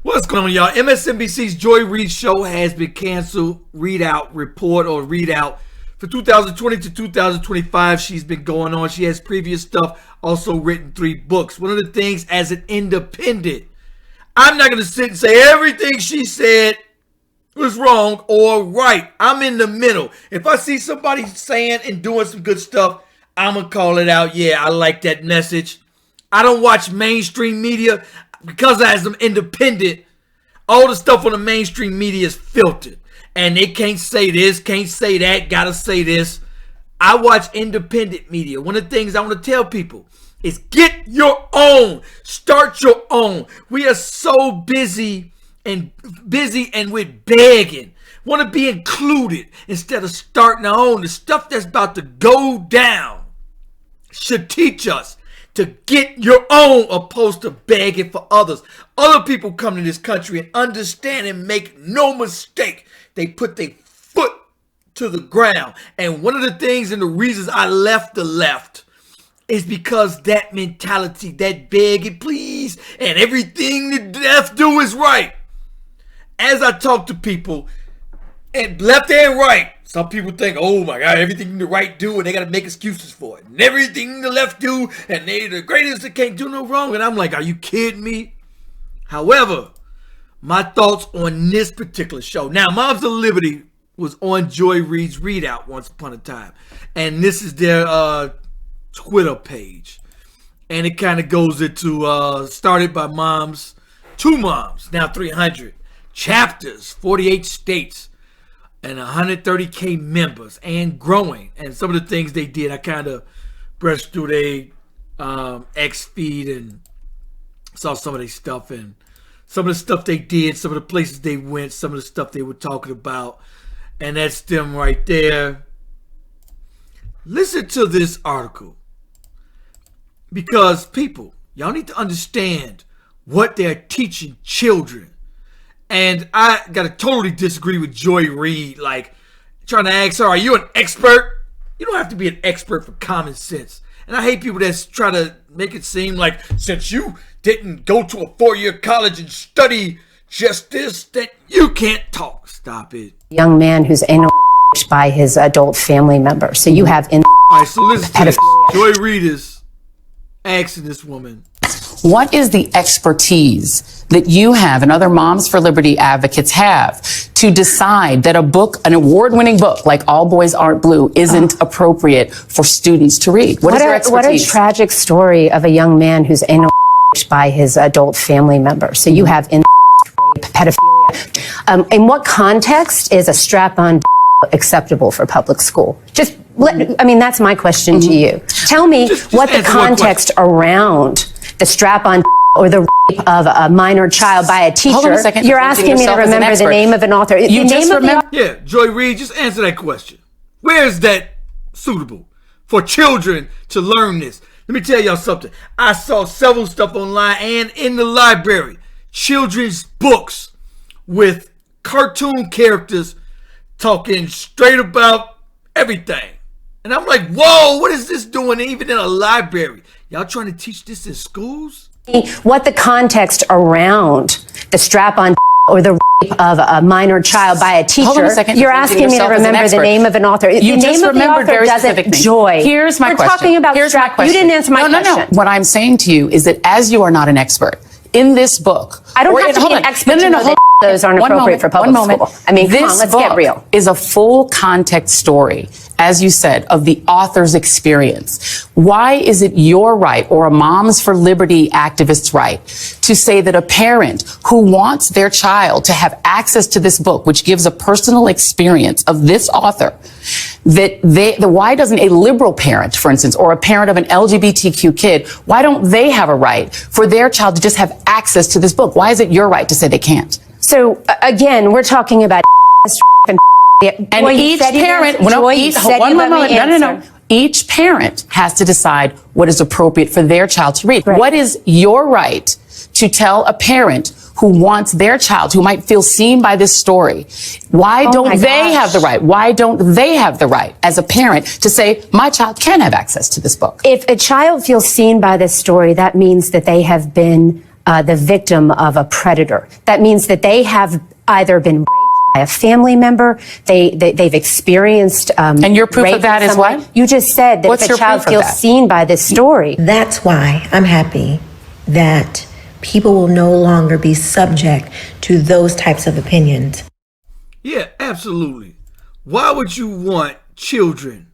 What's going on, y'all? MSNBC's Joy Reid show has been canceled. Reid out for 2020 to 2025. She's been going on. She has previous stuff, also written 3 books. One of the things as an independent, I'm not going to sit and say everything she said was wrong or right. I'm in the middle. If I see somebody saying and doing some good stuff, I'm going to call it out. Yeah, I like that message. I don't watch mainstream media because as I'm independent. All the stuff on the mainstream media is filtered. And they can't say this, can't say that, gotta say this. I watch independent media. One of the things I want to tell people is get your own. Start your own. We are so busy and with begging. Want to be included instead of starting our own. The stuff that's about to go down should teach us to get your own opposed to begging for others. Other people come to this country and understand and make no mistake. They put their foot to the ground. And one of the things and the reasons I left the left is because that mentality, that begging, please, and everything the left do is right. As I talk to people, and left and right, some people think, oh my God, everything the right do, and they got to make excuses for it. And everything the left do, and they the greatest that can't do no wrong. And I'm like, are you kidding me? However, my thoughts on this particular show. Now, Moms of Liberty was on Joy Reid's Reid Out once upon a time. And this is their Twitter page. And it kind of goes into, started by moms, 2 moms, now 300. Chapters, 48 states. And 130K members and growing. And some of the things they did, I kind of brushed through their X feed and saw some of their stuff and some of the stuff they did, some of the places they went, some of the stuff they were talking about. And that's them right there. Listen to this article. Because people, y'all need to understand what they're teaching children. And I got to totally disagree with Joy Reid, like trying to ask her, are you an expert? You don't have to be an expert for common sense. And I hate people that try to make it seem like since you didn't go to a 4-year college and study just this, that you can't talk. Stop it. Young man who's anal raped by his adult family member. So you have All right, so listen to this. Joy Reid is asking this woman, what is the expertise that you have and other Moms for Liberty advocates have to decide that a book, an award-winning book like All Boys Aren't Blue, isn't appropriate for students to read? What is your expertise? What a tragic story of a young man who's anal raped by his adult family member. So you have incest, rape, pedophilia. In what context is a strap-on acceptable for public school? That's my question to you. Tell me what the context around the strap-on or the rape of a minor child by a teacher. Hold on a second. You're asking me to remember the name of an author. Yeah, Joy Reid, just answer that question. Where is that suitable for children to learn this? Let me tell y'all something. I saw several stuff online and in the library. Children's books with cartoon characters talking straight about everything. And I'm like, whoa, what is this doing even in a library? Y'all trying to teach this in schools? What the context around the strap-on or the rape of a minor child by a teacher. Hold on a second. You're asking me to remember the name of an author. You the just name of the remembered author very doesn't specific things. Joy. Here's my question. We're talking about Here's my question. You didn't answer my question. No. What I'm saying to you is that as you are not an expert in this book, I don't have to be an expert to know that those aren't appropriate for public school. I mean, come on, let's get real. This book is a full context story, as you said, of the author's experience. Why is it your right or a Moms for Liberty activist's right to say that a parent who wants their child to have access to this book, which gives a personal experience of this author, why doesn't a liberal parent, for instance, or a parent of an LGBTQ kid, why don't they have a right for their child to just have access to this book? Why is it your right to say they can't? So again, we're talking about rape and each parent, each parent has to decide what is appropriate for their child to read. Right. What is your right to tell a parent who wants their child, who might feel seen by this story, why don't they have the right? Why don't they have the right as a parent to say, my child can have access to this book? If a child feels seen by this story, that means that they have been the victim of a predator. That means that they have either been raped by a family member, they've experienced and your proof of that is what? You just said that if a child feels seen by this story. That's why I'm happy that people will no longer be subject to those types of opinions. Yeah, absolutely. Why would you want children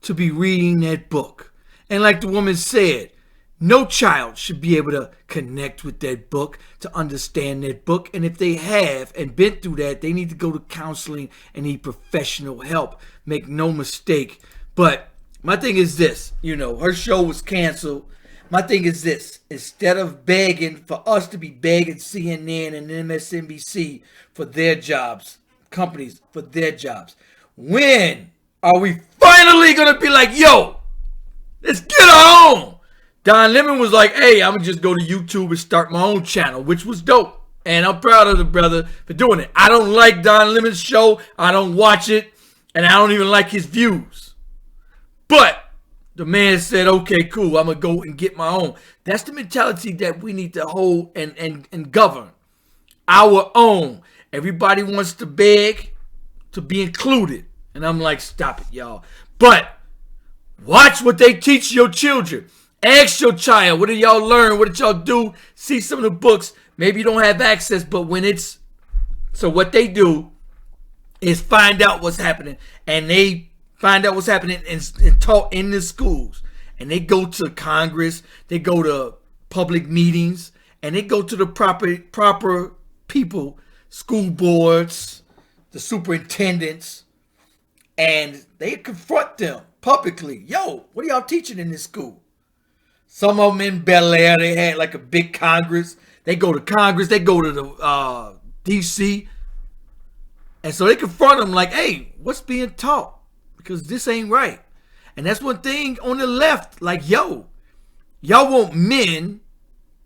to be reading that book? And like the woman said, no child should be able to connect with that book, to understand that book. And if they have and been through that, they need to go to counseling and need professional help. Make no mistake. But my thing is this, her show was canceled. My thing is this, instead of begging for us to be begging CNN and MSNBC for their jobs, companies for their jobs, when are we finally going to be like, yo, let's get our own? Don Lemon was like, hey, I'm going to just go to YouTube and start my own channel, which was dope. And I'm proud of the brother for doing it. I don't like Don Lemon's show. I don't watch it. And I don't even like his views. But the man said, okay, cool, I'm going to go and get my own. That's the mentality that we need to hold and govern. Our own. Everybody wants to beg to be included. And I'm like, stop it, y'all. But watch what they teach your children. Ask your child, what did y'all learn? What did y'all do? See some of the books. Maybe you don't have access, but when it's... So what they do is find out what's happening. And they find out what's happening and taught in the schools. And they go to Congress. They go to public meetings. And they go to the proper people, school boards, the superintendents. And they confront them publicly. Yo, what are y'all teaching in this school? Some of them in Bel Air, they had like a big Congress. They go to Congress. They go to the D.C. And so they confront them like, hey, what's being taught? Because this ain't right. And that's one thing on the left. Like, yo, y'all want men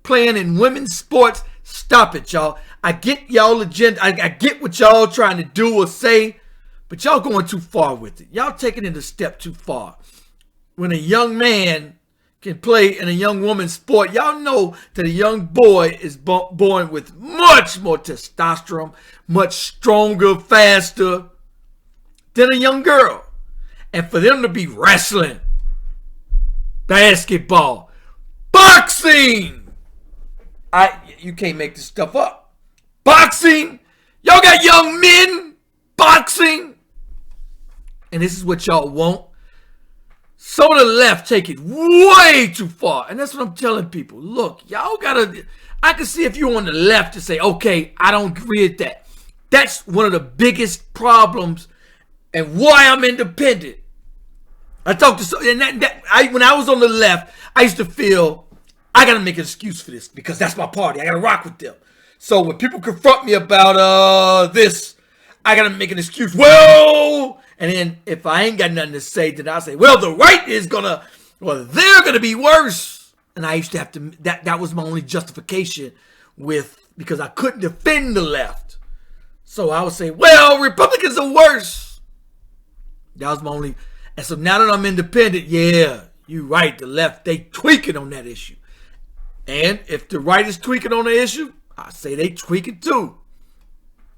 playing in women's sports. Stop it, y'all. I get y'all agenda. I get what y'all trying to do or say. But y'all going too far with it. Y'all taking it a step too far. When a young man can play in a young woman's sport, y'all know that a young boy is born with much more testosterone, much stronger, faster than a young girl. And for them to be wrestling, basketball, boxing, you can't make this stuff up. Boxing, y'all got young men boxing, and this is what y'all want. Some of the left take it way too far. And that's what I'm telling people. Look, y'all gotta... I can see if you're on the left to say, okay, I don't agree with that. That's one of the biggest problems and why I'm independent. I talked to... when I was on the left, I used to feel I gotta make an excuse for this because that's my party. I gotta rock with them. So when people confront me about this, I gotta make an excuse. Well... And then if I ain't got nothing to say, then I'll say, well, the right is they're going to be worse. And I used to have to, that was my only justification because I couldn't defend the left. So I would say, well, Republicans are worse. That was my only, and so now that I'm independent, yeah, you're right, the left, they tweaking on that issue. And if the right is tweaking on the issue, I say they tweaking too.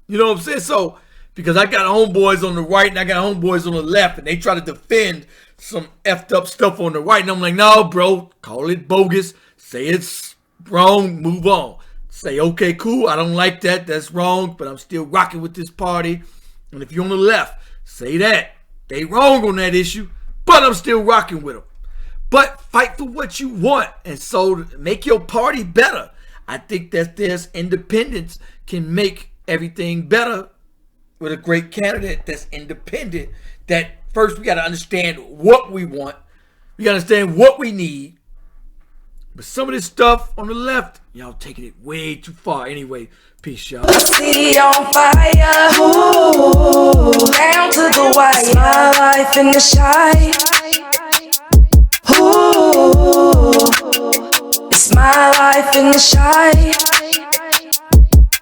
You know what I'm saying? So, because I got homeboys on the right and I got homeboys on the left and they try to defend some effed up stuff on the right. And I'm like, no, bro, call it bogus. Say it's wrong, move on. Say, okay, cool, I don't like that. That's wrong, but I'm still rocking with this party. And if you're on the left, say that. They wrong on that issue, but I'm still rocking with them. But fight for what you want. And so make your party better. I think that there's independence can make everything better. With a great candidate that's independent, that first we got to understand what we want. We got to understand what we need. But some of this stuff on the left, y'all taking it way too far. Anyway, peace, y'all. City on fire, ooh, down to the wire. My life in the shy, ooh, it's my life in the shy.